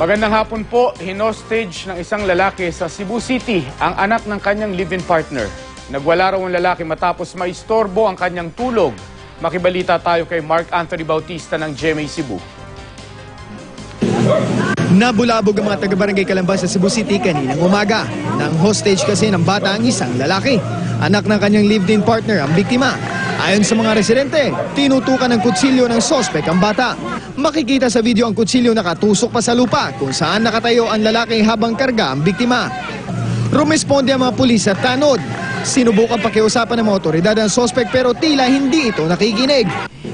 Magandang hapon po. Hinostage ng isang lalaki sa Cebu City ang anak ng kanyang live-in partner. Nagwala raw ang lalaki matapos maistorbo ang kanyang tulog. Makibalita tayo kay Mark Anthony Bautista ng GMA Cebu. Nabulabog ang mga taga-barangay Calambas sa Cebu City kaninang umaga. Nang hostage kasi ng bata ang isang lalaki. Anak ng kanyang live-in partner ang biktima. Ayon sa mga residente, tinutukan ng kutsilyo ng sospek ang bata. Makikita sa video ang kutsilyo nakatusok pa sa lupa kung saan nakatayo ang lalaki habang karga ang biktima. Rumesponde ang mga pulis at tanod. Sinubukan pakiusapan ng mga otoridad ang sospek pero tila hindi ito nakikinig.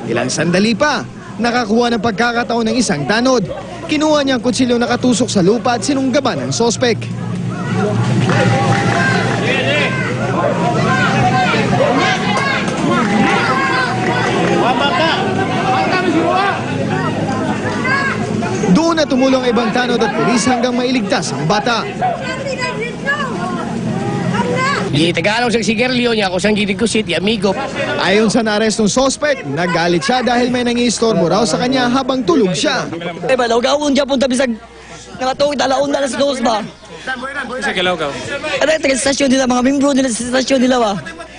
Ilang sandali pa, nakakuha ng pagkakataon ng isang tanod. Kinuha niya ang kutsilyo nakatusok sa lupa at sinunggaban ng sospek. Doon na tumulong ang ibang tanod at pulis hanggang mailigtas ang bata. Di Tagalog sa sigarilyo niya kung saan gidig ko city, amigo. Ayon sa naarestong sospek, nagalit siya dahil may nangiistorbo raw sa kanya habang tulog siya. Balaw gawon dyan punta bisag nakatawid alaon na sa dos ba? Sa Galawgaw. Ano yung taga-stasyon nila, mga membro nila sa stasyon nila ba?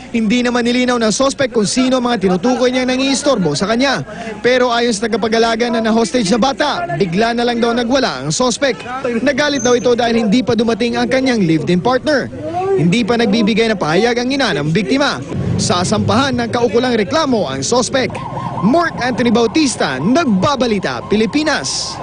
Hindi naman nilinaw ng sospek kung sino mga tinutukoy niyang nangiistorbo sa kanya. Pero ayon sa tagapag-alaga na na-hostage na bata, bigla na lang daw nagwala ang sospek. Nagalit daw ito dahil hindi pa dumating ang kanyang lived-in partner. Hindi pa nagbibigay ng pahayag ang ina ng biktima. Sasampahan ng kaukulang reklamo ang sospek. Mark Anthony Bautista, Nagbabalita, Pilipinas.